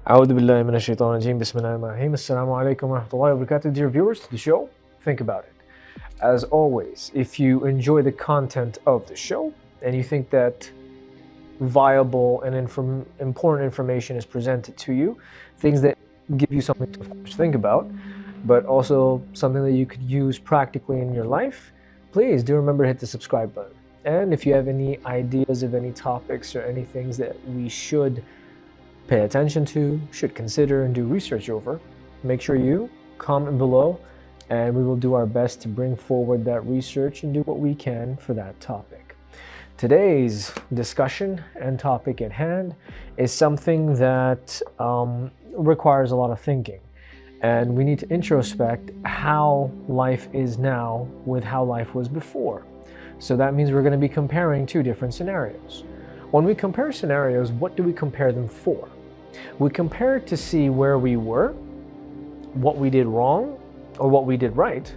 A'udhu billahi minash shaitanir rajeem. Bismillahirrahmanirrahim. Assalamu alaikum wa rahmatullahi wa barakatuh. Dear viewers to the show, think about it. As always, if you enjoy the content of the show and you think that viable and important information is presented to you, things that give you something to of course, think about, but also something that you could use practically in your life, please do remember to hit the subscribe button. And if you have any ideas of any topics or any things that we should pay attention to, should consider and do research over, make sure you comment below and we will do our best to bring forward that research and do what we can for that topic. Today's discussion and topic at hand is something that requires a lot of thinking, and we need to introspect how life is now with how life was before. So that means we're going to be comparing two different scenarios. When we compare scenarios, what do we compare them for? We compare it to see where we were, what we did wrong, or what we did right,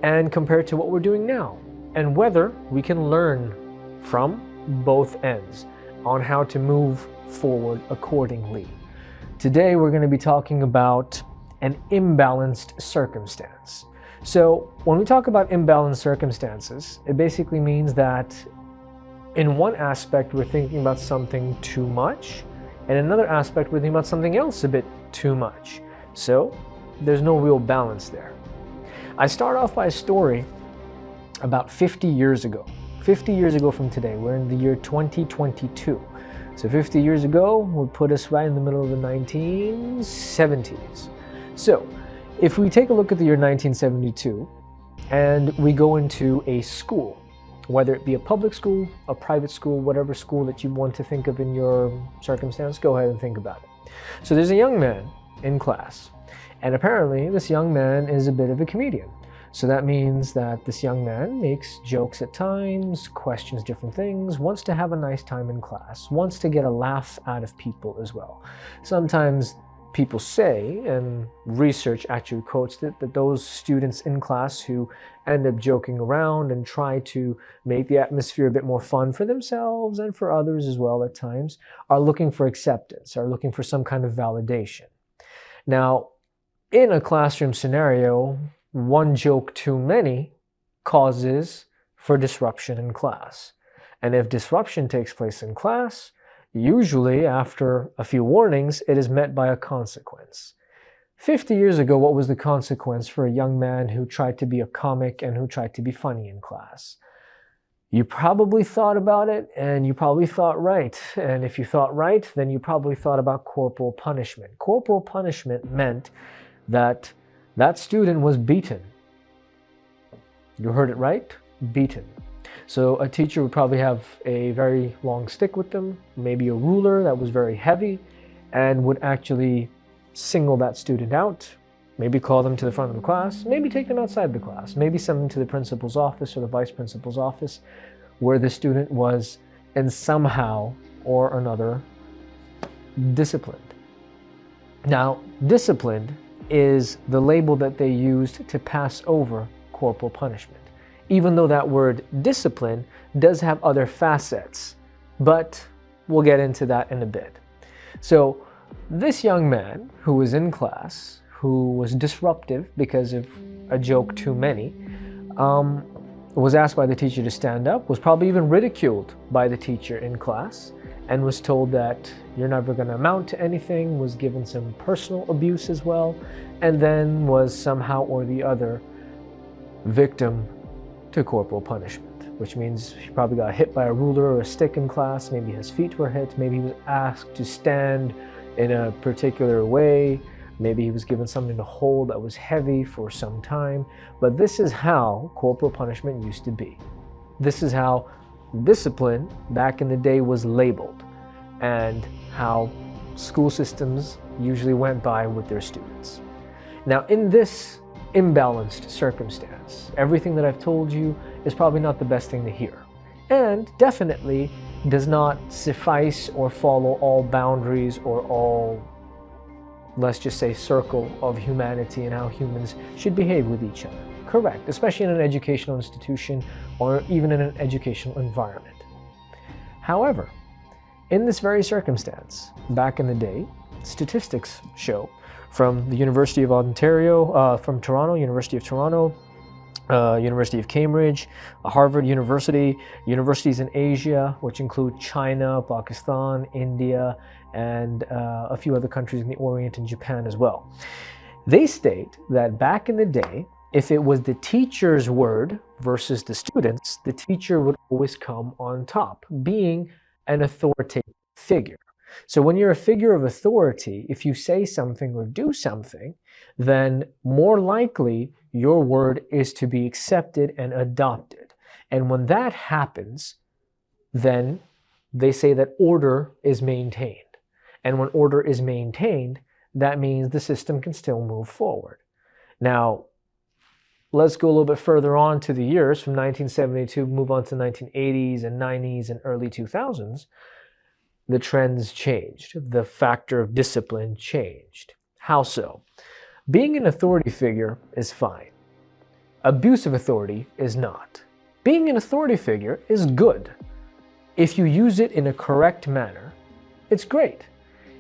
and compare it to what we're doing now, and whether we can learn from both ends on how to move forward accordingly. Today we're going to be talking about an imbalanced circumstance. So when we talk about imbalanced circumstances, it basically means that in one aspect we're thinking about something too much, and in another aspect we're thinking about something else a bit too much. So there's no real balance there. I start off by a story about 50 years ago. 50 years ago from today, we're in the year 2022. So 50 years ago would put us right in the middle of the 1970s. So if we take a look at the year 1972 and we go into a school, whether it be a public school, a private school, whatever school that you want to think of in your circumstance, go ahead and think about it. So there's a young man in class, and apparently this young man is a bit of a comedian. So that means that this young man makes jokes at times, questions different things, wants to have a nice time in class, wants to get a laugh out of people as well. Sometimes people say, and research actually quotes it, that those students in class who end up joking around and try to make the atmosphere a bit more fun for themselves and for others as well at times are looking for acceptance, are looking for some kind of validation. Now, in a classroom scenario, one joke too many causes for disruption in class. And if disruption takes place in class, usually after a few warnings, it is met by a consequence. 50 years ago, what was the consequence for a young man who tried to be a comic and who tried to be funny in class? You probably thought about it, and you probably thought right. And if you thought right, then you probably thought about corporal punishment. Corporal punishment meant that that student was beaten. You heard it right? Beaten. So a teacher would probably have a very long stick with them, maybe a ruler that was very heavy, and would actually single that student out, maybe call them to the front of the class, maybe take them outside the class, maybe send them to the principal's office or the vice principal's office, where the student was in somehow or another disciplined. Now, disciplined is the label that they used to pass over corporal punishment. Even though that word discipline does have other facets, but we'll get into that in a bit. So this young man who was in class, who was disruptive because of a joke too many, was asked by the teacher to stand up, was probably even ridiculed by the teacher in class, and was told that you're never going to amount to anything, was given some personal abuse as well, and then was somehow or the other victim to corporal punishment, which means he probably got hit by a ruler or a stick in class, maybe his feet were hit, maybe he was asked to stand in a particular way, maybe he was given something to hold that was heavy for some time. But this is how corporal punishment used to be. This is how discipline back in the day was labeled, and how school systems usually went by with their students. Now, in this imbalanced circumstance, everything that I've told you is probably not the best thing to hear, and definitely does not suffice or follow all boundaries or all, let's just say, circle of humanity and how humans should behave with each other. Correct, especially in an educational institution or even in an educational environment. However, in this very circumstance, back in the day, statistics show from the University of Ontario, from Toronto, University of Toronto, University of Cambridge, Harvard University, universities in Asia, which include China, Pakistan, India, and a few other countries in the Orient and Japan as well. They state that back in the day, if it was the teacher's word versus the students, the teacher would always come on top, being an authoritative figure. So when you're a figure of authority, if you say something or do something, then more likely your word is to be accepted and adopted. And when that happens, then they say that order is maintained. And when order is maintained, that means the system can still move forward. Now, let's go a little bit further on to the years from 1972, move on to 1980s and 90s and early 2000s. The trends changed. The factor of discipline changed. How so? Being an authority figure is fine. Abuse of authority is not. Being an authority figure is good. If you use it in a correct manner, it's great.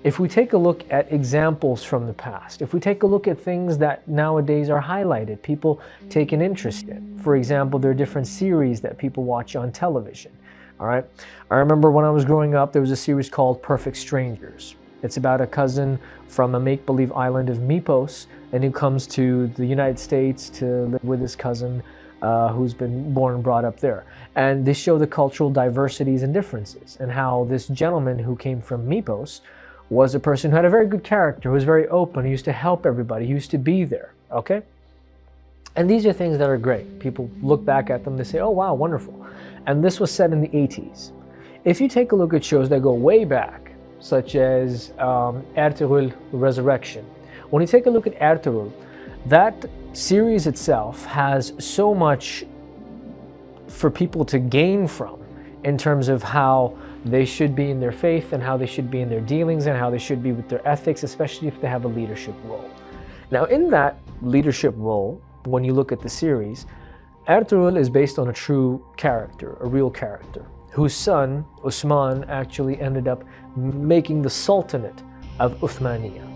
If we take a look at examples from the past, if we take a look at things that nowadays are highlighted, people take an interest in. For example, there are different series that people watch on television. All right. I remember when I was growing up, there was a series called Perfect Strangers. It's about a cousin from a make-believe island of Mypos, and who comes to the United States to live with his cousin who's been born and brought up there. And they show the cultural diversities and differences, and how this gentleman who came from Mypos was a person who had a very good character, who was very open, he used to help everybody, he used to be there, okay? And these are things that are great. People look back at them, they say, oh wow, wonderful. And this was set in the 80s. If you take a look at shows that go way back, such as Ertugrul Resurrection, when you take a look at Ertugrul, that series itself has so much for people to gain from in terms of how they should be in their faith and how they should be in their dealings and how they should be with their ethics, especially if they have a leadership role. Now, in that leadership role, when you look at the series, Ertugrul is based on a true character, a real character, whose son, Osman, actually ended up making the Sultanate of Uthmaniyya.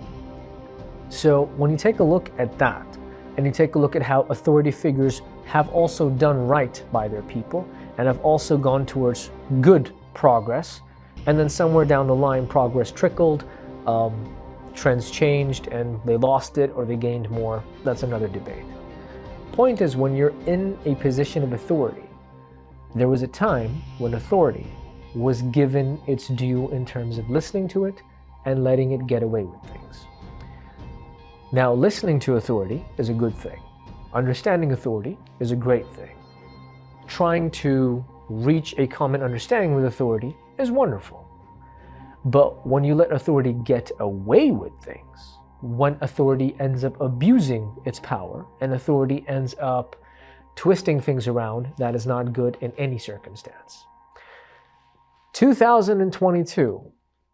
So when you take a look at that, and you take a look at how authority figures have also done right by their people, and have also gone towards good progress, and then somewhere down the line progress trickled, trends changed, and they lost it or they gained more, that's another debate. Point is, when you're in a position of authority, there was a time when authority was given its due in terms of listening to it and letting it get away with things. Now, listening to authority is a good thing. Understanding authority is a great thing. Trying to reach a common understanding with authority is wonderful. But when you let authority get away with things, when authority ends up abusing its power and authority ends up twisting things around, that is not good in any circumstance. 2022,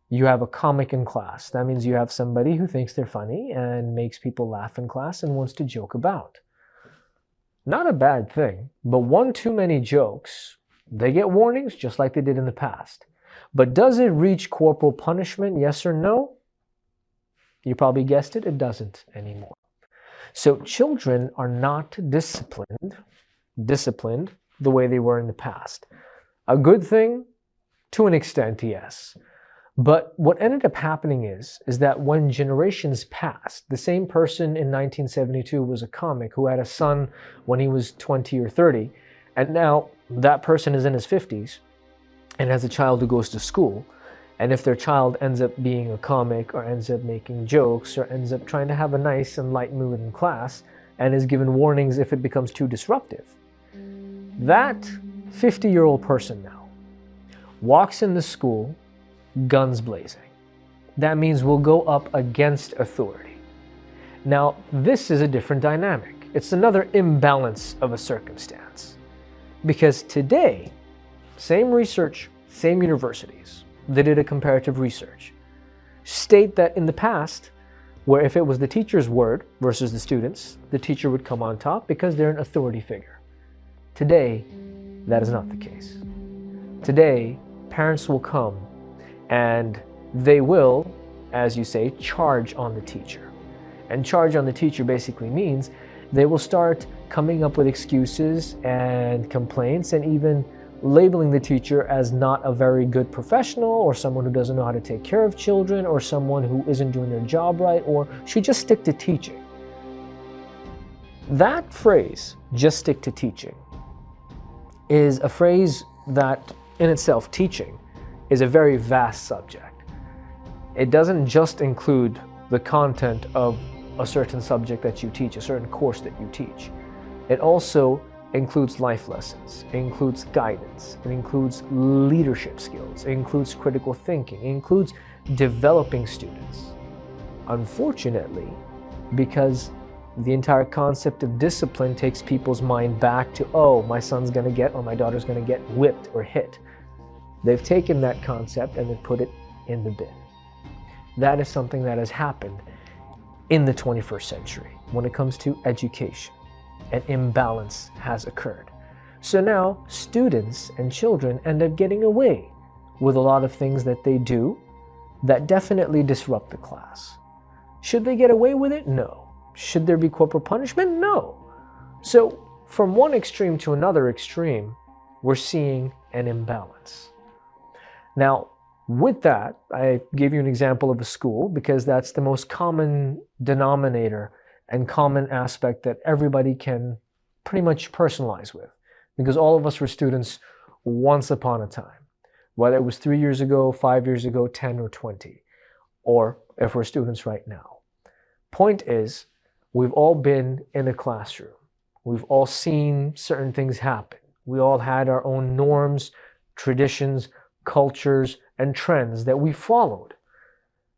you have a comic in class. That means you have somebody who thinks they're funny and makes people laugh in class and wants to joke about. Not a bad thing, but one too many jokes, they get warnings just like they did in the past. But does it reach corporal punishment, yes or no? You probably guessed it, it doesn't anymore. So children are not disciplined the way they were in the past. A good thing? To an extent, yes. But what ended up happening is that when generations passed, the same person in 1972 was a comic who had a son when he was 20 or 30, and now that person is in his 50s and has a child who goes to school. And if their child ends up being a comic or ends up making jokes or ends up trying to have a nice and light mood in class and is given warnings if it becomes too disruptive, that 50-year-old person now walks in the school, guns blazing. That means we'll go up against authority. Now, this is a different dynamic. It's another imbalance of a circumstance. Because today, same research, same universities, they did a comparative research, state that in the past, where if it was the teacher's word versus the students, the teacher would come on top because they're an authority figure. Today, that is not the case. Today, parents will come and they will as you say, charge on the teacher. And charge on the teacher basically means they will start coming up with excuses and complaints and even labeling the teacher as not a very good professional, or someone who doesn't know how to take care of children, or someone who isn't doing their job right, or should just stick to teaching. That phrase, just stick to teaching, is a phrase that in itself, teaching, is a very vast subject. It doesn't just include the content of a certain subject that you teach, a certain course that you teach. It also includes life lessons, it includes guidance, it includes leadership skills, it includes critical thinking, it includes developing students. Unfortunately, because the entire concept of discipline takes people's mind back to, oh, my son's gonna get or my daughter's gonna get whipped or hit. They've taken that concept and they've put it in the bin. That is something that has happened in the 21st century when it comes to education. An imbalance has occurred. So now students and children end up getting away with a lot of things that they do that definitely disrupt the class. Should they get away with it? No. Should there be corporal punishment? No. So from one extreme to another extreme, we're seeing an imbalance. Now, with that, I gave you an example of a school because that's the most common denominator and common aspect that everybody can pretty much personalize with, because all of us were students once upon a time, whether it was 3 years ago, 5 years ago, 10 or 20, or if we're students right now. Point is, we've all been in a classroom. We've all seen certain things happen. We all had our own norms, traditions, cultures, and trends that we followed,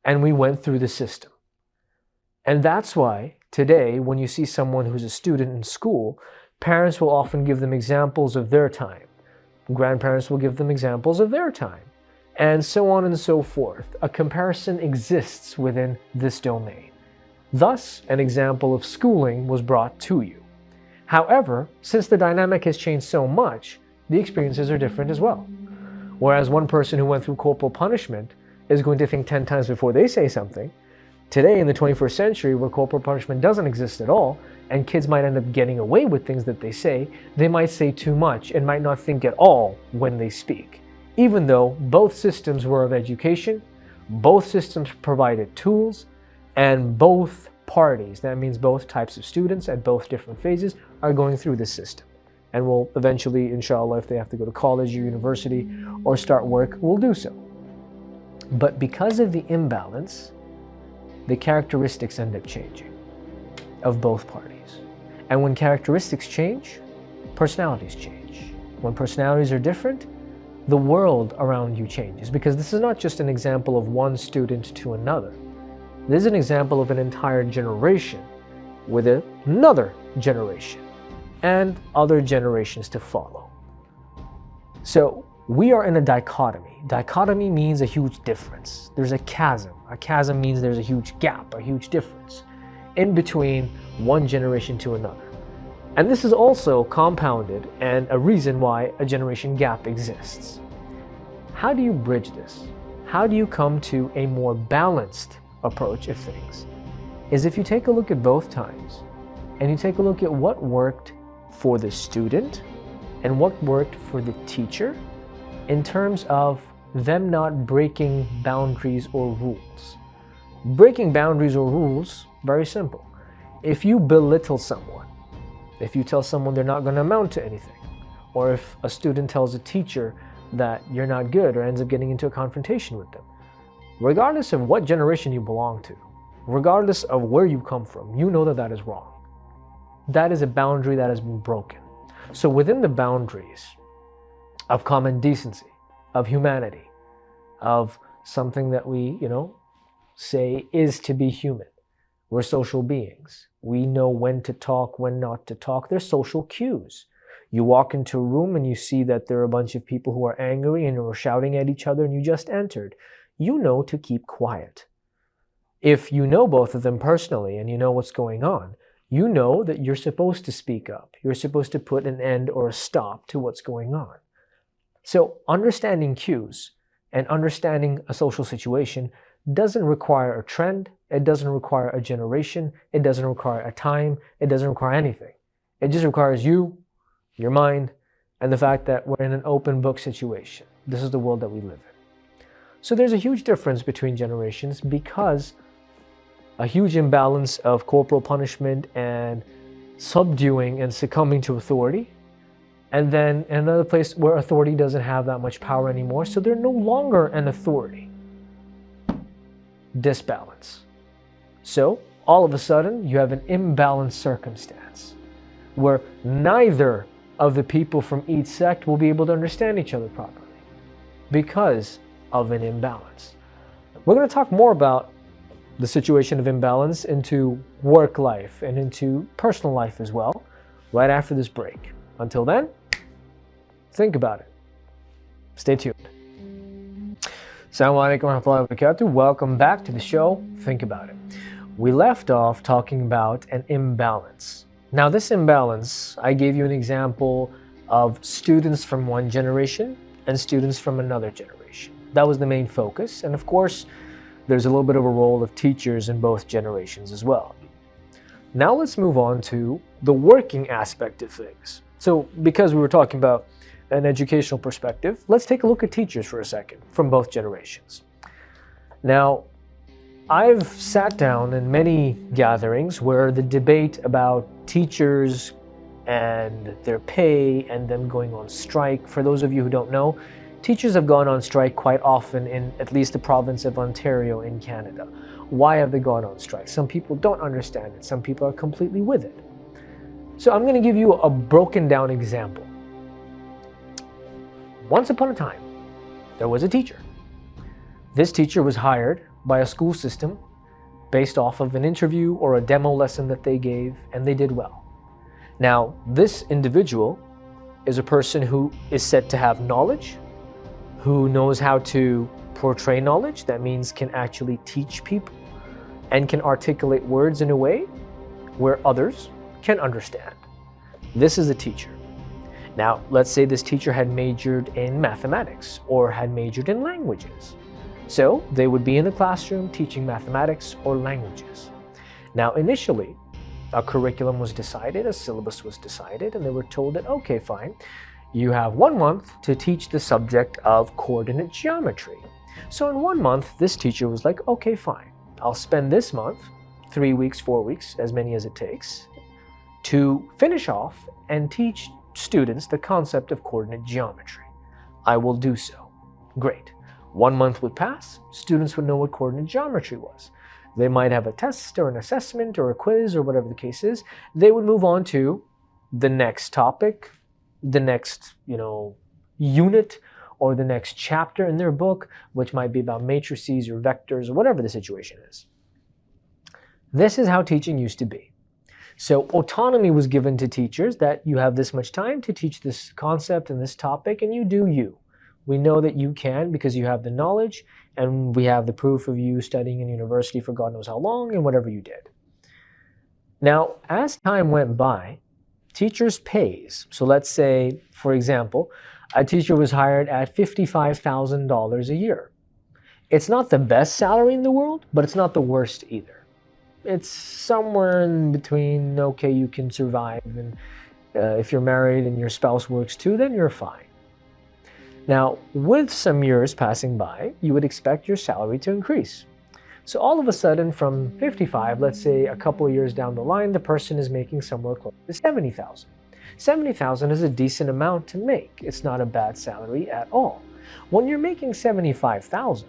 and we went through the system. And that's why today, when you see someone who's a student in school, parents will often give them examples of their time. Grandparents will give them examples of their time, and so on and so forth. A comparison exists within this domain. Thus, an example of schooling was brought to you. However, since the dynamic has changed so much, the experiences are different as well. Whereas one person who went through corporal punishment is going to think 10 times before they say something, today in the 21st century, where corporal punishment doesn't exist at all, and kids might end up getting away with things that they might say too much and might not think at all when they speak. Even though both systems were of education, both systems provided tools, and both parties, that means both types of students at both different phases, are going through this system. And will eventually, inshallah, if they have to go to college or university or start work, will do so. But because of the imbalance, the characteristics end up changing of both parties. And when characteristics change, personalities change. When personalities are different, the world around you changes. Because this is not just an example of one student to another. This is an example of an entire generation with another generation and other generations to follow. So we are in a dichotomy. Dichotomy means a huge difference. There's a chasm. A chasm means there's a huge gap, a huge difference in between one generation to another. And this is also compounded and a reason why a generation gap exists. How do you bridge this? How do you come to a more balanced approach of things? Is if you take a look at both times and you take a look at what worked for the student and what worked for the teacher in terms of them not breaking boundaries or rules. Breaking boundaries or rules, very simple. If you belittle someone, if you tell someone they're not going to amount to anything, or if a student tells a teacher that you're not good or ends up getting into a confrontation with them, regardless of what generation you belong to, regardless of where you come from, you know that that is wrong. That is a boundary that has been broken. So within the boundaries of common decency, of humanity, of something that we, say is to be human, we're social beings. We know when to talk, when not to talk. There's social cues. You walk into a room and you see that there are a bunch of people who are angry and who are shouting at each other and you just entered. You know to keep quiet. If you know both of them personally and you know what's going on, you know that you're supposed to speak up. You're supposed to put an end or a stop to what's going on. So understanding cues and understanding a social situation doesn't require a trend, it doesn't require a generation, it doesn't require a time, it doesn't require anything. It just requires you, your mind, and the fact that we're in an open book situation. This is the world that we live in. So there's a huge difference between generations because a huge imbalance of corporal punishment and subduing and succumbing to authority. And then another place where authority doesn't have that much power anymore, so they're no longer an authority. Disbalance. So all of a sudden you have an imbalanced circumstance where neither of the people from each sect will be able to understand each other properly because of an imbalance. We're going to talk more about the situation of imbalance into work life and into personal life as well right after this break. Until then, think about it. Stay tuned. Assalamu alaikum warahmatullahi wabarakatuh. Welcome back to the show, Think About It. We left off talking about an imbalance. Now this imbalance, I gave you an example of students from one generation and students from another generation. That was the main focus. And of course, there's a little bit of a role of teachers in both generations as well. Now let's move on to the working aspect of things. So because we were talking about an educational perspective, let's take a look at teachers for a second from both generations. Now, I've sat down in many gatherings where the debate about teachers and their pay and them going on strike, for those of you who don't know, teachers have gone on strike quite often in at least the province of Ontario in Canada. Why have they gone on strike? Some people don't understand it. Some people are completely with it. So I'm going to give you a broken down example. Once upon a time, there was a teacher. This teacher was hired by a school system based off of an interview or a demo lesson that they gave, and they did well. Now, this individual is a person who is said to have knowledge, who knows how to portray knowledge, that means can actually teach people, and can articulate words in a way where others can understand. This is a teacher. Now, let's say this teacher had majored in mathematics or had majored in languages. So they would be in the classroom teaching mathematics or languages. Now, initially, a curriculum was decided, a syllabus was decided, and they were told that, okay, fine, you have 1 month to teach the subject of coordinate geometry. So in 1 month, this teacher was like, okay, fine, I'll spend this month, 3 weeks, 4 weeks, as many as it takes, to finish off and teach students the concept of coordinate geometry. I will do so. Great. 1 month would pass, students would know what coordinate geometry was. They might have a test or an assessment or a quiz or whatever the case is. They would move on to the next topic, the next, unit, or the next chapter in their book, which might be about matrices or vectors or whatever the situation is. This is how teaching used to be. So autonomy was given to teachers that you have this much time to teach this concept and this topic, and you do you. We know that you can because you have the knowledge, and we have the proof of you studying in university for God knows how long and whatever you did. Now, as time went by, teachers' pays. So let's say, for example, a teacher was hired at $55,000 a year. It's not the best salary in the world, but it's not the worst either. It's somewhere in between, okay, you can survive, and if you're married and your spouse works too, then you're fine. Now, with some years passing by, you would expect your salary to increase. So all of a sudden, from 55, let's say a couple of years down the line, the person is making somewhere close to 70,000. 70,000 is a decent amount to make. It's not a bad salary at all. When you're making 75,000,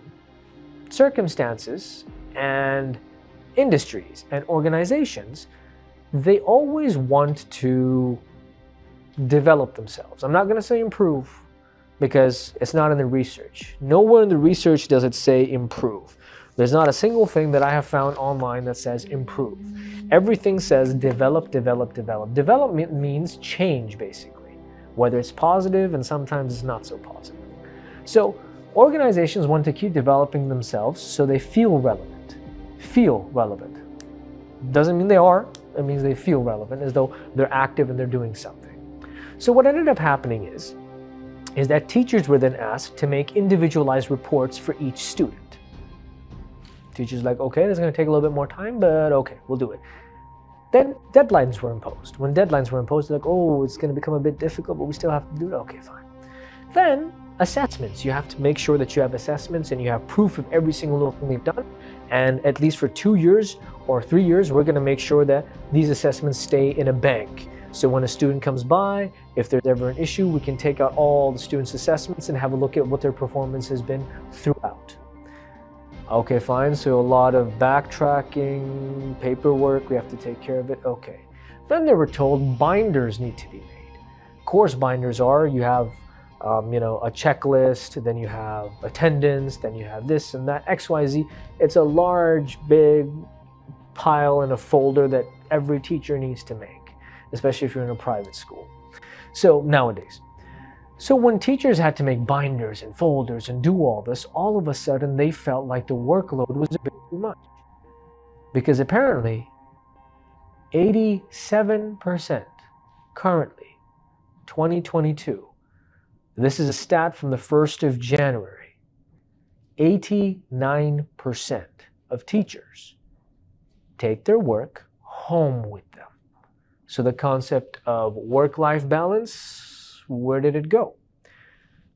circumstances and industries and organizations, they always want to develop themselves. I'm not going to say improve because it's not in the research. Nowhere in the research does it say improve. There's not a single thing that I have found online that says improve. Everything says develop, develop, develop. Development means change, basically, whether it's positive and sometimes it's not so positive. So organizations want to keep developing themselves so they feel relevant. Feel relevant. Doesn't mean they are, it means they feel relevant, as though they're active and they're doing something. So what ended up happening is that teachers were then asked to make individualized reports for each student. Teacher's like, okay, this is going to take a little bit more time, but okay, we'll do it. Then deadlines were imposed. When deadlines were imposed, they're like, oh, it's going to become a bit difficult, but we still have to do it. Okay, fine. Then assessments. You have to make sure that you have assessments and you have proof of every single little thing they've done. And at least for 2 years or 3 years, we're going to make sure that these assessments stay in a bank. So when a student comes by, if there's ever an issue, we can take out all the students' assessments and have a look at what their performance has been throughout. Okay, fine. So a lot of backtracking, paperwork, we have to take care of it. Okay. Then they were told binders need to be made. Course binders are, you have a checklist, then you have attendance, then you have this and that, XYZ. It's a large, big pile in a folder that every teacher needs to make, especially if you're in a private school. So nowadays. So when teachers had to make binders and folders and do all this, all of a sudden they felt like the workload was a bit too much. Because apparently 87% currently, 2022, this is a stat from the 1st of January, 89% of teachers take their work home with them. So the concept of work-life balance, where did it go?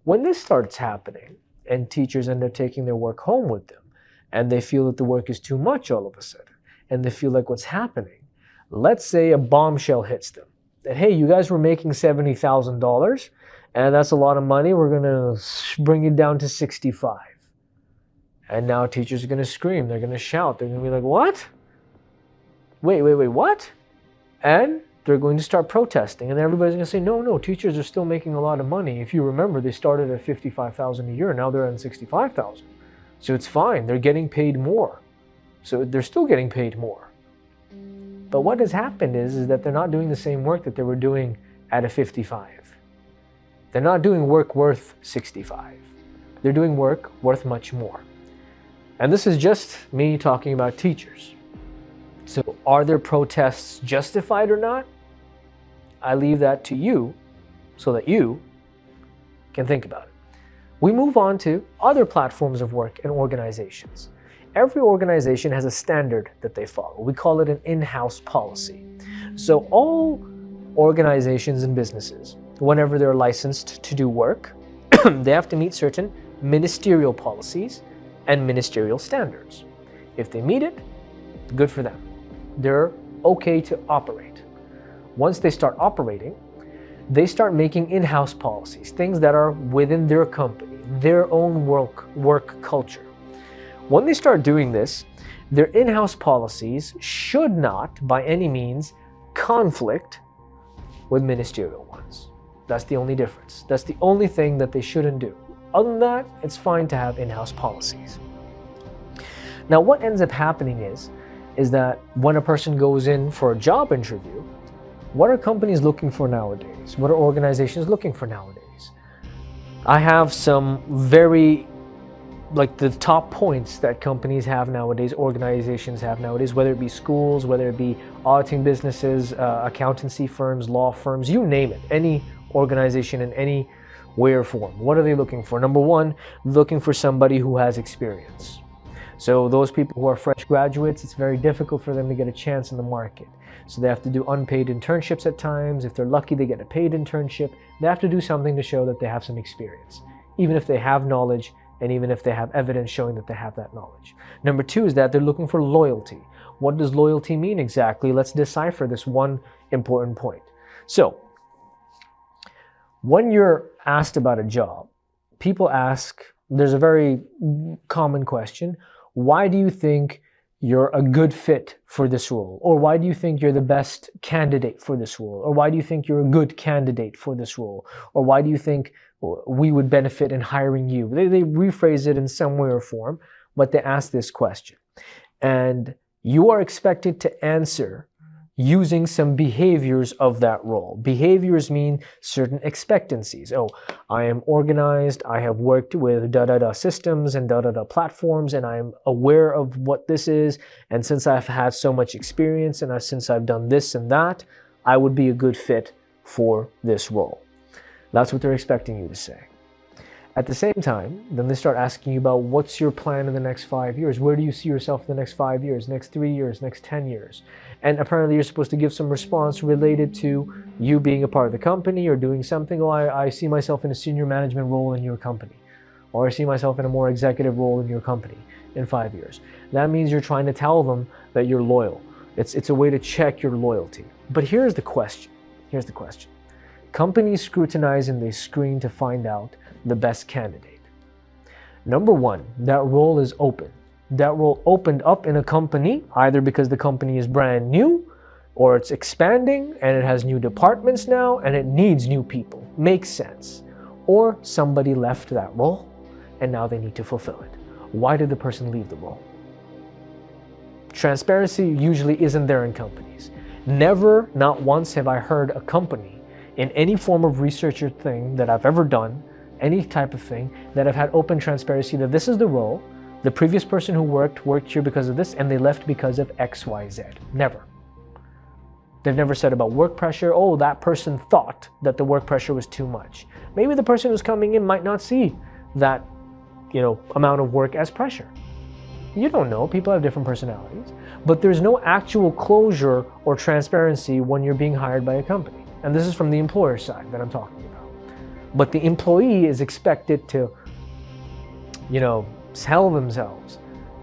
When this starts happening and teachers end up taking their work home with them and they feel that the work is too much all of a sudden and they feel like what's happening, let's say a bombshell hits them that, hey, you guys were making $70,000 and that's a lot of money. We're going to bring it down to 65. And now teachers are going to scream. They're going to shout. They're going to be like, what? Wait, what? And they're going to start protesting. And everybody's going to say, no, teachers are still making a lot of money. If you remember, they started at $55,000 a year. Now they're at $65,000. So it's fine. They're getting paid more. So they're still getting paid more. But what has happened is that they're not doing the same work that they were doing at a 55. They're not doing work worth 65. They're doing work worth much more. And this is just me talking about teachers. So are their protests justified or not? I leave that to you so that you can think about it. We move on to other platforms of work and organizations. Every organization has a standard that they follow. We call it an in-house policy. So all organizations and businesses, whenever they're licensed to do work, they have to meet certain ministerial policies and ministerial standards. If they meet it, good for them. They're okay to operate. Once they start operating, they start making in-house policies, things that are within their company, their own work culture. When they start doing this, their in-house policies should not, by any means, conflict with ministerial ones. That's the only difference. That's the only thing that they shouldn't do. Other than that, it's fine to have in-house policies. Now, what ends up happening is that when a person goes in for a job interview, what are companies looking for nowadays? What are organizations looking for nowadays? I have some very, the top points that companies have nowadays, organizations have nowadays, whether it be schools, whether it be auditing businesses, accountancy firms, law firms, you name it, any organization in any way or form. What are they looking for? Number one, looking for somebody who has experience. So those people who are fresh graduates, it's very difficult for them to get a chance in the market. So they have to do unpaid internships at times. If they're lucky, they get a paid internship. They have to do something to show that they have some experience, even if they have knowledge and even if they have evidence showing that they have that knowledge. Number two is that they're looking for loyalty. What does loyalty mean exactly? Let's decipher this one important point. So when you're asked about a job, people ask, there's a very common question, why do you think you're a good fit for this role? Or why do you think you're the best candidate for this role? Or why do you think you're a good candidate for this role? Or why do you think we would benefit in hiring you? They rephrase it in some way or form, but they ask this question. And you are expected to answer using some behaviors of that role. Behaviors mean certain expectancies. Oh, I am organized, I have worked with da-da-da systems and da-da-da platforms, and I'm aware of what this is, and since I've had so much experience and since I've done this and that, I would be a good fit for this role. That's what they're expecting you to say. At the same time, then they start asking you about what's your plan in the next 5 years? Where do you see yourself in the next 5 years, next 3 years, next 10 years? And apparently you're supposed to give some response related to you being a part of the company or doing something. Oh, I see myself in a senior management role in your company. Or I see myself in a more executive role in your company in 5 years. That means you're trying to tell them that you're loyal. It's a way to check your loyalty. But here's the question. Companies scrutinize and they screen to find out the best candidate. Number one, that role is open. That role opened up in a company, either because the company is brand new, or it's expanding and it has new departments now and it needs new people. Makes sense. Or somebody left that role and now they need to fulfill it. Why did the person leave the role? Transparency usually isn't there in companies. Never, not once have I heard a company in any form of research or thing that I've ever done, any type of thing, that have had open transparency that this is the role, the previous person who worked here because of this, and they left because of X, Y, Z. Never. They've never said about work pressure, oh, that person thought that the work pressure was too much. Maybe the person who's coming in might not see that, amount of work as pressure. You don't know, people have different personalities, but there's no actual closure or transparency when you're being hired by a company. And this is from the employer side that I'm talking about. But the employee is expected to, sell themselves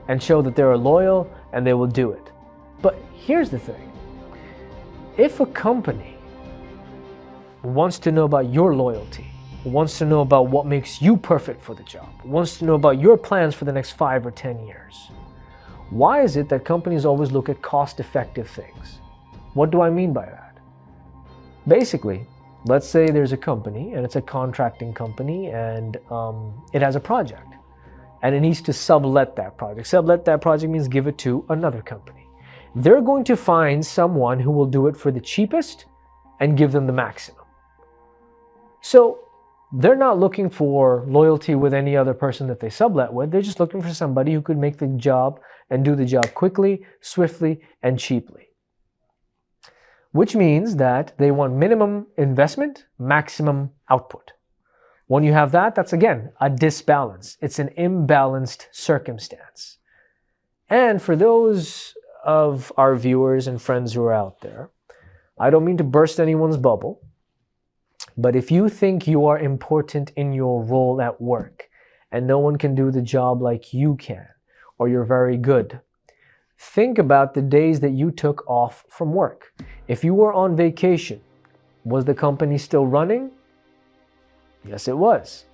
and show that they're loyal and they will do it. But here's the thing. If a company wants to know about your loyalty, wants to know about what makes you perfect for the job, wants to know about your plans for the next 5 or 10 years, why is it that companies always look at cost-effective things? What do I mean by that? Basically, let's say there's a company and it's a contracting company and it has a project and it needs to sublet that project. Sublet that project means give it to another company. They're going to find someone who will do it for the cheapest and give them the maximum. So they're not looking for loyalty with any other person that they sublet with. They're just looking for somebody who could make the job and do the job quickly, swiftly, and cheaply. Which means that they want minimum investment, maximum output. When you have that, that's again a disbalance. It's an imbalanced circumstance. And for those of our viewers and friends who are out there, I don't mean to burst anyone's bubble, but if you think you are important in your role at work and no one can do the job like you can, or you're very good, think about the days that you took off from work. If you were on vacation, was the company still running? Yes, it was.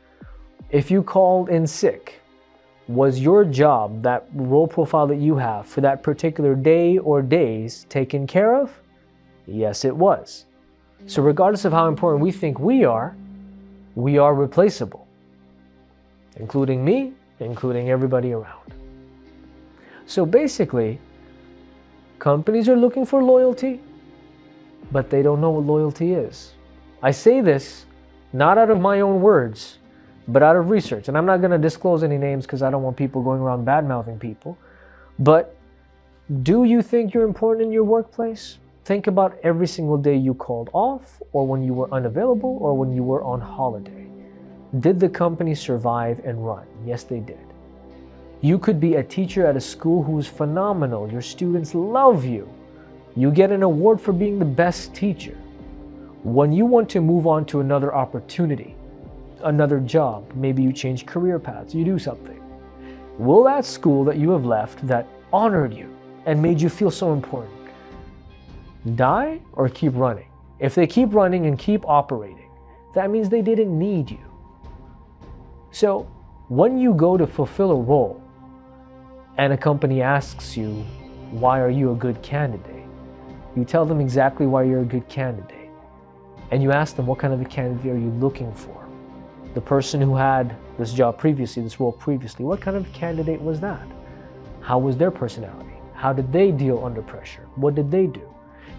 If you called in sick, was your job, that role profile that you have for that particular day or days, taken care of? Yes, it was. So regardless of how important we think we are replaceable. Including me, including everybody around. So basically, companies are looking for loyalty, but they don't know what loyalty is. I say this not out of my own words, but out of research. And I'm not going to disclose any names because I don't want people going around bad-mouthing people. But do you think you're important in your workplace? Think about every single day you called off, or when you were unavailable, or when you were on holiday. Did the company survive and run? Yes, they did. You could be a teacher at a school who's phenomenal. Your students love you. You get an award for being the best teacher. When you want to move on to another opportunity, another job, maybe you change career paths, you do something. Will that school that you have left that honored you and made you feel so important die or keep running? If they keep running and keep operating, that means they didn't need you. So when you go to fulfill a role and a company asks you, why are you a good candidate? You tell them exactly why you're a good candidate. And you ask them, what kind of a candidate are you looking for? The person who had this job previously, this role previously, what kind of candidate was that? How was their personality? How did they deal under pressure? What did they do?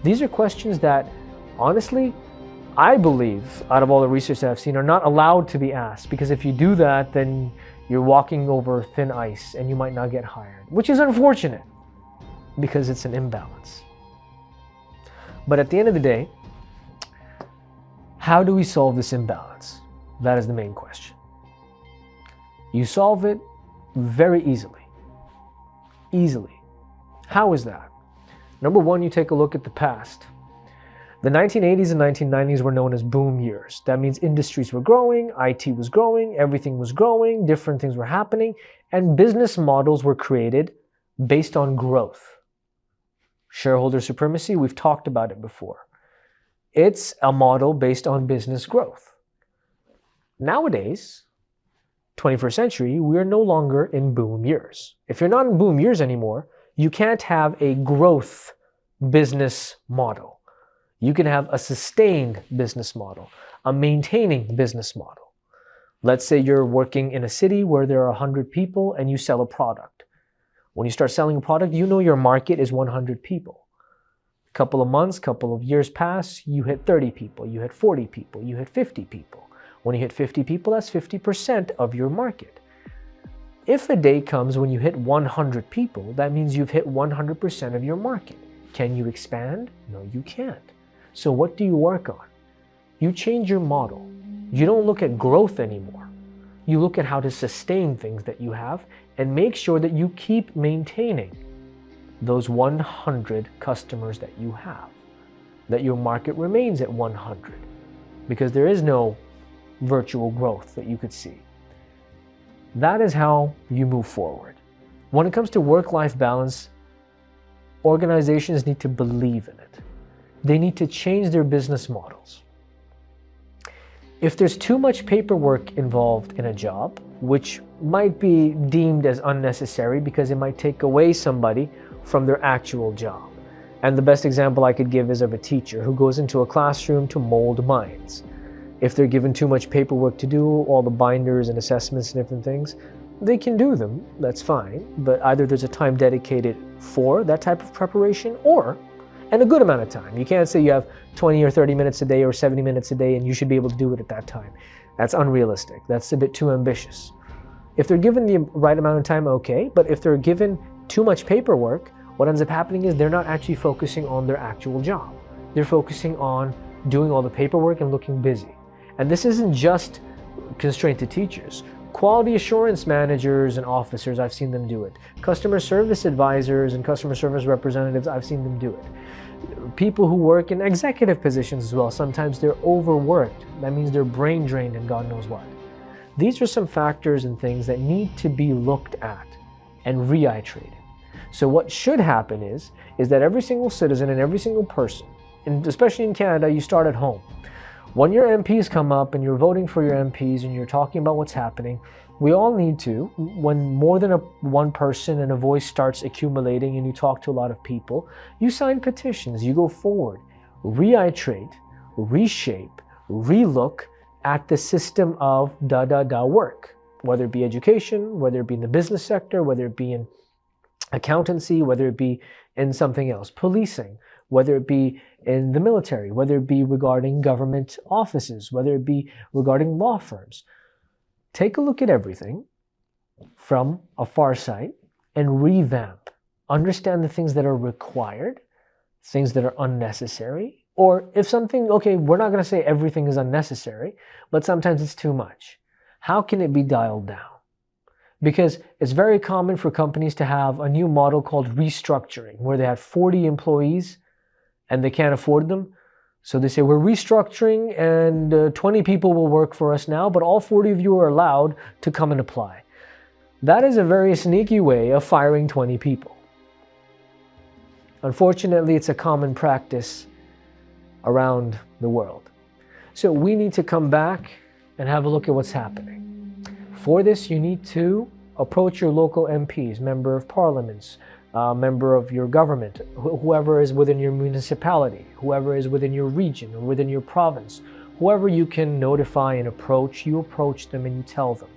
These are questions that, honestly, I believe, out of all the research that I've seen, are not allowed to be asked. Because if you do that, then you're walking over thin ice and you might not get hired, which is unfortunate because it's an imbalance. But at the end of the day, how do we solve this imbalance? That is the main question. You solve it very easily. Easily. How is that? Number one, you take a look at the past. The 1980s and 1990s were known as boom years. That means industries were growing, IT was growing, everything was growing, different things were happening, and business models were created based on growth. Shareholder supremacy, we've talked about it before. It's a model based on business growth. Nowadays, 21st century, we are no longer in boom years. If you're not in boom years anymore, you can't have a growth business model. You can have a sustained business model, a maintaining business model. Let's say you're working in a city where there are 100 people and you sell a product. When you start selling a product, you know your market is 100 people. A couple of months, couple of years pass, you hit 30 people, you hit 40 people, you hit 50 people. When you hit 50 people, that's 50% of your market. If a day comes when you hit 100 people, that means you've hit 100% of your market. Can you expand? No, you can't. So what do you work on? You change your model. You don't look at growth anymore. You look at how to sustain things that you have and make sure that you keep maintaining those 100 customers that you have, that your market remains at 100, because there is no virtual growth that you could see. That is how you move forward. When it comes to work-life balance, organizations need to believe in it. They need to change their business models. If there's too much paperwork involved in a job, which might be deemed as unnecessary because it might take away somebody from their actual job. And the best example I could give is of a teacher who goes into a classroom to mold minds. If they're given too much paperwork to do, all the binders and assessments and different things, they can do them, that's fine, but either there's a time dedicated for that type of preparation and a good amount of time. You can't say you have 20 or 30 minutes a day or 70 minutes a day and you should be able to do it at that time. That's unrealistic. That's a bit too ambitious. If they're given the right amount of time, okay, but if they're given too much paperwork, what ends up happening is they're not actually focusing on their actual job. They're focusing on doing all the paperwork and looking busy. And this isn't just constrained to teachers. Quality assurance managers and officers, I've seen them do it. Customer service advisors and customer service representatives, I've seen them do it. People who work in executive positions as well, sometimes they're overworked. That means they're brain drained and God knows what. These are some factors and things that need to be looked at and reiterated. So what should happen is that every single citizen and every single person, and especially in Canada, you start at home. When your MPs come up and you're voting for your MPs and you're talking about what's happening, we all need to, when more than one person and a voice starts accumulating and you talk to a lot of people, you sign petitions, you go forward, reiterate, reshape, relook at the system of work, whether it be education, whether it be in the business sector, whether it be in accountancy, whether it be in something else, policing, whether it be in the military, whether it be regarding government offices, whether it be regarding law firms. Take a look at everything from a far sight and revamp. Understand the things that are required, things that are unnecessary, or if something, okay, we're not going to say everything is unnecessary, but sometimes it's too much. How can it be dialed down? Because it's very common for companies to have a new model called restructuring, where they have 40 employees and they can't afford them. So they say, we're restructuring and 20 people will work for us now, but all 40 of you are allowed to come and apply. That is a very sneaky way of firing 20 people. Unfortunately, it's a common practice around the world. So we need to come back and have a look at what's happening. For this, you need to approach your local MPs, member of parliaments, member of your government, whoever is within your municipality, whoever is within your region or within your province, whoever you can notify and approach, you approach them and you tell them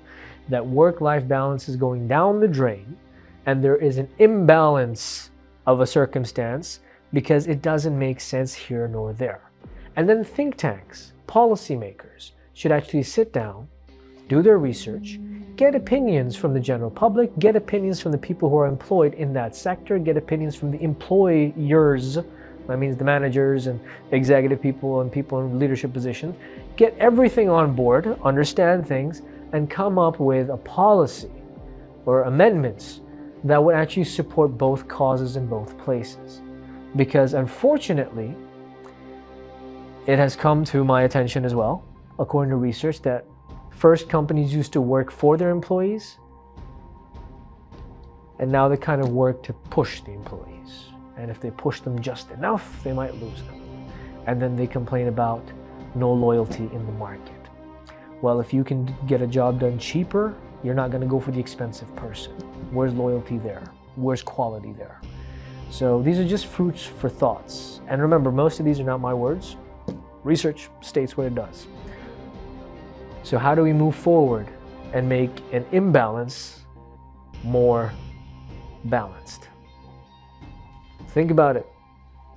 that work-life balance is going down the drain and there is an imbalance of a circumstance because it doesn't make sense here nor there. And then think tanks, policymakers should actually sit down, do their research, get opinions from the general public, get opinions from the people who are employed in that sector, get opinions from the employers, that means the managers and executive people and people in leadership positions, get everything on board, understand things, and come up with a policy or amendments that would actually support both causes in both places. Because unfortunately, it has come to my attention as well, according to research, that first companies used to work for their employees, and now they kind of work to push the employees. And if they push them just enough, they might lose them. And then they complain about no loyalty in the market. Well, if you can get a job done cheaper, you're not going to go for the expensive person. Where's loyalty there? Where's quality there? So these are just fruits for thoughts. And remember, most of these are not my words. Research states what it does. So how do we move forward and make an imbalance more balanced? Think about it.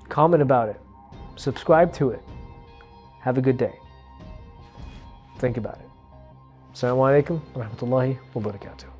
Comment about it. Subscribe to it. Have a good day. Think about it. Assalamu alaikum wa rahmatullahi wa barakatuh.